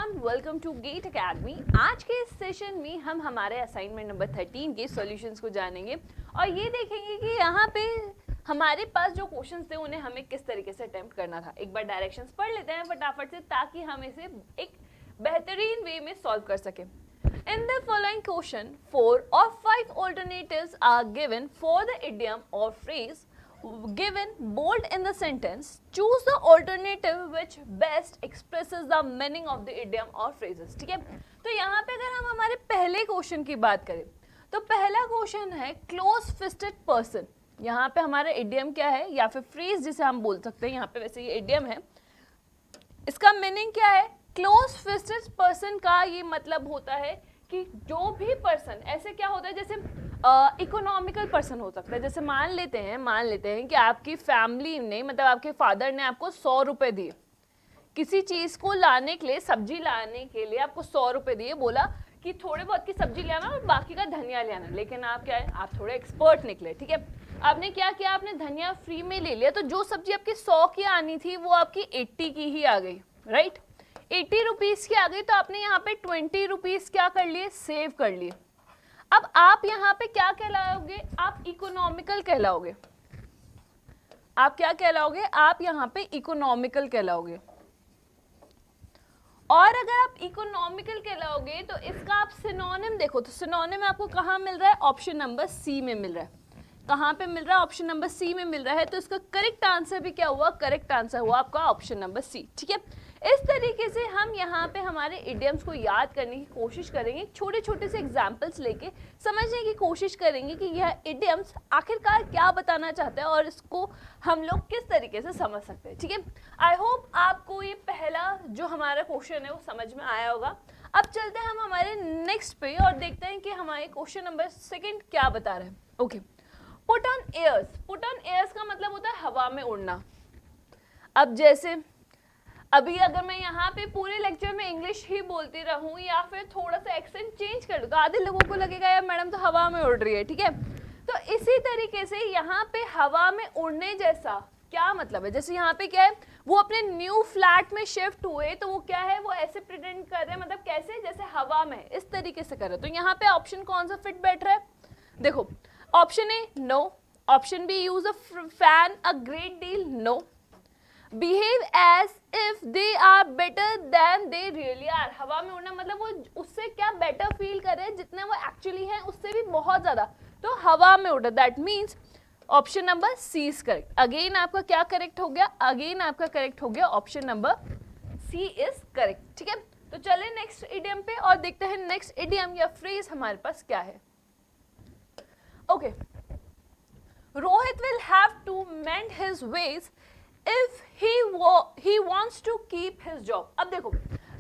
Everyone, welcome to gate academy. आज के इस सेशन में हम हमारे असाइनमेंट नंबर 13 के सॉल्यूशंस को जानेंगे और ये देखेंगे कि यहाँ पे हमारे पास जो क्वेश्चंस थे उन्हें हमें किस तरीके से अटेम्प्ट करना था। एक बार डायरेक्शंस पढ़ लेते हैं फटाफट से ताकि हम इसे एक बेहतरीन वे में सॉल्व कर सकें। In the following question, 4 or 5 alternatives are given for the idiom or phrase given bold in the sentence. Choose the alternative which best expresses the meaning of the idiom or phrases. ठीक है, तो यहाँ पे अगर हम हमारे पहले question की बात करें तो पहला क्वेश्चन है क्लोज फिस्टेड पर्सन। यहाँ पे हमारा इडियम क्या है या फिर फ्रेज जिसे हम बोल सकते हैं, यहाँ पे वैसे ये इडियम है, इसका मीनिंग क्या है? क्लोज फिस्टेड पर्सन का ये मतलब होता है कि जो भी पर्सन, ऐसे क्या होता है जैसे इकोनॉमिकल पर्सन हो सकता है। जैसे मान लेते हैं कि आपकी फैमिली ने, मतलब आपके फादर ने आपको 100 रुपए दिए किसी चीज को लाने के लिए, सब्जी लाने के लिए आपको 100 रुपए दिए, बोला कि थोड़े बहुत की सब्जी ले आना और बाकी का धनिया ले आना। लेकिन आप क्या है, आप थोड़े एक्सपर्ट निकले, ठीक है, आपने क्या किया, आपने धनिया फ्री में ले लिया, तो जो सब्जी आपकी 100 की आनी थी वो आपकी 80 की ही आ गई, राइट? 80 रुपीज की आ गई, तो आपने यहाँ पे 20 रुपीज क्या कर लिए, सेव कर लिए। अब आप यहाँ पे क्या कहलाओगे? आप इकोनॉमिकल कहलाओगे। आप क्या कहलाओगे? आप यहाँ पे इकोनॉमिकल कहलाओगे। और अगर आप इकोनॉमिकल कहलाओगे तो इसका आप सिनोनिम देखो, तो सिनोनिम आपको कहाँ मिल रहा है? ऑप्शन नंबर सी में मिल रहा है। कहाँ पे मिल रहा है? ऑप्शन नंबर सी में मिल रहा है। तो इसका करेक्ट आंसर भी क्या हुआ? करेक्ट आंसर हुआ आपका ऑप्शन नंबर सी। ठीक है, इस तरीके से हम यहाँ पे हमारे इडियम्स को याद करने की कोशिश करेंगे, छोटे छोटे से एग्जाम्पल्स लेके समझने की कोशिश करेंगे कि यह इडियम्स आखिरकार क्या बताना चाहता है और इसको हम लोग किस तरीके से समझ सकते हैं। ठीक है, आई होप आपको ये पहला जो हमारा क्वेश्चन है वो समझ में आया होगा। अब चलते हैं हम हमारे नेक्स्ट पे और देखते हैं कि हमारे क्वेश्चन नंबर 2 क्या बता रहे हैं। Okay, put on airs. Put on airs का मतलब होता है हवा में उड़ना। अब जैसे अभी अगर मैं यहाँ पे पूरे लेक्चर में इंग्लिश ही बोलती रहूँ या फिर थोड़ा सा एक्सेंट चेंज कर दूँ तो आधे लोगों को लगेगा यार मैडम तो हवा में उड़ रही है। ठीक है, तो इसी तरीके से यहाँ पे हवा में उड़ने जैसा क्या मतलब है? जैसे यहाँ पे क्या है, वो अपने न्यू फ्लैट में शिफ्ट हुए तो वो क्या है, वो ऐसे प्रेजेंट कर रहे हैं, मतलब कैसे, जैसे हवा में, इस तरीके से कर रहे हैं। तो यहाँ पे ऑप्शन कौन सा फिट बैठ रहा है? देखो, option A no, option B use a fan a great deal, no, behave as if they are better than they really are। हवा में उड़ना मतलब वो उससे क्या बेटर फील कर रहे हैं, जितना वो एक्चुअली है उससे भी बहुत ज्यादा, तो हवा में उड़, that means option number C is correct. Again आपका क्या करेक्ट हो गया? अगेन आपका करेक्ट हो गया option number C is correct. ठीक है, तो चले नेक्स्ट इडियम पे और देखते हैं नेक्स्ट इडियम या फ्रेज हमारे पास क्या है। Okay, Rohit will have to mend his ways if he wants to keep his job। अब देखो,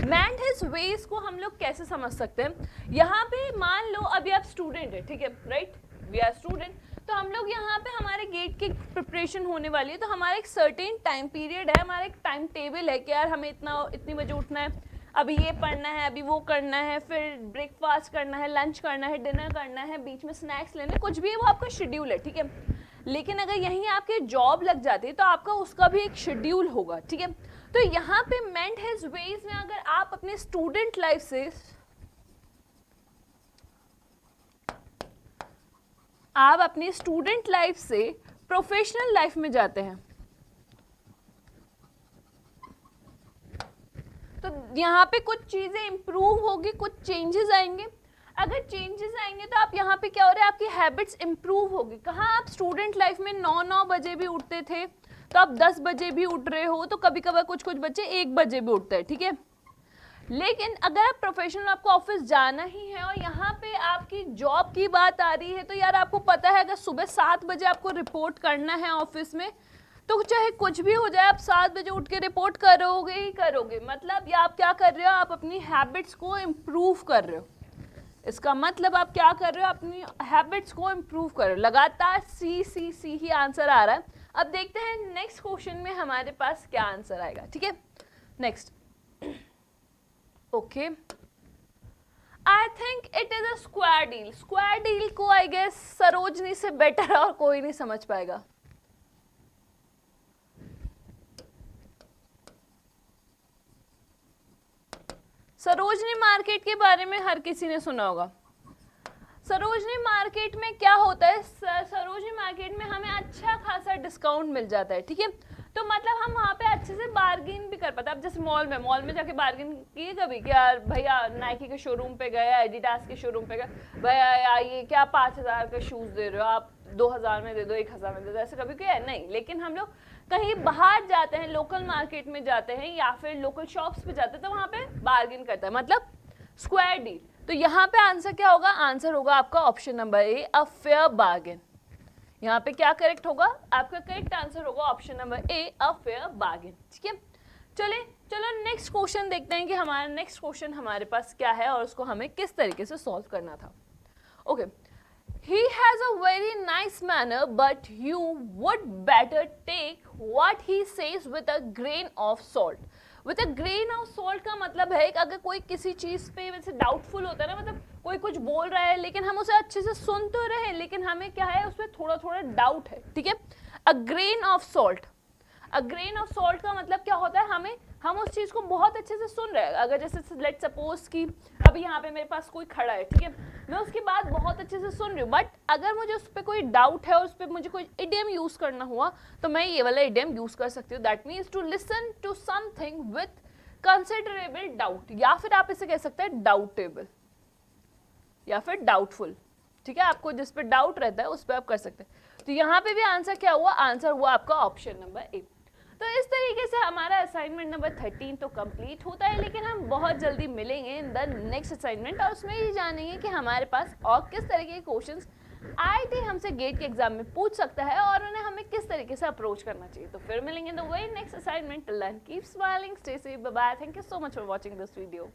mend his ways को हम लोग कैसे समझ सकते हैं? यहाँ पे मान लो अभी आप स्टूडेंट है, ठीक है, राइट, वी आर स्टूडेंट, तो हम लोग यहाँ पे हमारे गेट की प्रिपरेशन होने वाली है, तो हमारा एक सर्टेन टाइम पीरियड है, हमारा एक टाइम टेबल है कि यार हमें इतनी बजे उठना है, अभी ये पढ़ना है, अभी वो करना है, फिर ब्रेकफास्ट करना है, लंच करना है, डिनर करना है, बीच में स्नैक्स लेने, कुछ भी है, वो आपका शेड्यूल है। ठीक है, लेकिन अगर यहीं आपके जॉब लग जाती है तो आपका उसका भी एक शेड्यूल होगा। ठीक है, तो यहाँ पे मेंड हिज वेज में अगर आप अपने स्टूडेंट लाइफ से, आप अपनी स्टूडेंट लाइफ से प्रोफेशनल लाइफ में जाते हैं तो यहाँ पे कुछ चीजें इंप्रूव होगी, कुछ चेंजेस आएंगे। अगर चेंजेस आएंगे तो आप यहाँ पे क्या हो रहा है, आपकी हैबिट्स इंप्रूव होगी। कहाँ आप स्टूडेंट लाइफ में 9 बजे भी उठते थे तो आप 10 बजे भी उठ रहे हो, तो कभी कभार कुछ बच्चे 1 बजे भी उठते हैं। ठीक है, लेकिन अगर आप प्रोफेशनल, आपको ऑफिस जाना ही है और यहाँ पे आपकी जॉब की बात आ रही है, तो यार आपको पता है अगर सुबह 7 बजे आपको रिपोर्ट करना है ऑफिस में, तो चाहे कुछ भी हो जाए आप 7 बजे उठ के रिपोर्ट करोगे ही करोगे। मतलब ये आप क्या कर रहे हो, आप अपनी हैबिट्स को इम्प्रूव कर रहे हो। इसका मतलब आप क्या कर रहे हो, अपनी हैबिट्स को इम्प्रूव कर रहे हो। लगातार सी सी सी ही आंसर आ रहा है। अब देखते हैं नेक्स्ट क्वेश्चन में हमारे पास क्या आंसर आएगा। ठीक है, next, okay, I think it is a square deal. Square deal को आई गेस सरोजनी से बेटर और कोई नहीं समझ पाएगा। सरोजनी मार्केट के बारे में हर किसी ने सुना होगा। सरोजनी मार्केट में क्या होता है, सरोजनी मार्केट में हमें अच्छा खासा डिस्काउंट मिल जाता है, ठीक है। तो मतलब हम वहाँ पे अच्छे से बार्गेन भी कर पाते हैं। अब जैसे मॉल में जाके बार्गेन किए कभी कि यार भैया नाइकी के शोरूम पे गए, एडिडास के शोरूम पे गए, भैया यार ये क्या 5,000 का शूज़ दे रहे हो आप, 2,000 में दे दो, 1,000 में दे दो, ऐसे कभी किया है? नहीं। लेकिन हम लोग कहीं बाहर जाते हैं, लोकल मार्केट में जाते हैं या फिर लोकल शॉप्स पे जाते हैं, तो वहाँ पे बार्गेन करते हैं, मतलब स्क्वायर डील। तो यहाँ पे आंसर क्या होगा, आंसर होगा आपका option number A, a fair bargain. यहाँ पे क्या करेक्ट होगा, आपका करेक्ट आंसर होगा option number A, a fair bargain, ठीक है। चलो नेक्स्ट क्वेश्चन देखते हैं कि हमारा नेक्स्ट क्वेश्चन हमारे पास क्या है और उसको हमें किस तरीके से सॉल्व करना था। Okay, he has a very nice manner but you would better take what he says with a grain of salt। With a grain of salt का मतलब है कि अगर कोई किसी चीज़ पे वैसे डाउटफुल होता है ना, मतलब कोई कुछ बोल रहा है लेकिन हम उसे अच्छे से सुन तो रहे लेकिन हमें क्या है उसमें थोड़ा थोड़ा डाउट है, ठीक है। A grain of salt, a grain of salt का मतलब क्या होता है, हम उस चीज़ को बहुत अच्छे से सुन रहे हैं। अगर जैसे लेट सपोज कि अभी यहाँ पे मेरे पास कोई खड़ा है, ठीक है, मैं उसकी बात बहुत अच्छे से सुन रही हूँ, बट अगर मुझे उस पर कोई डाउट है और उस पर मुझे कोई इडियम यूज़ करना हुआ तो मैं ये वाला इडियम यूज़ कर सकती हूँ। That means to listen to something with considerable doubt, या फिर आप इसे कह सकते हैं डाउटेबल या फिर डाउटफुल, ठीक है। आपको जिस पे डाउट रहता है उस पर आप कर सकते हैं। तो यहाँ पे भी आंसर क्या हुआ, आंसर हुआ आपका ऑप्शन नंबर ए। तो इस तरीके से हमारा असाइनमेंट नंबर 13 तो कंप्लीट होता है, लेकिन हम बहुत जल्दी मिलेंगे इन द नेक्स्ट असाइनमेंट और उसमें ये जानेंगे कि हमारे पास और किस तरीके के क्वेश्चंस आईआईटी हमसे गेट के एग्जाम में पूछ सकता है और उन्हें हमें किस तरीके से अप्रोच करना चाहिए। तो फिर मिलेंगे in the very next assignment. Till then keep smiling, stay safe, bye bye, thank you so much for watching this video.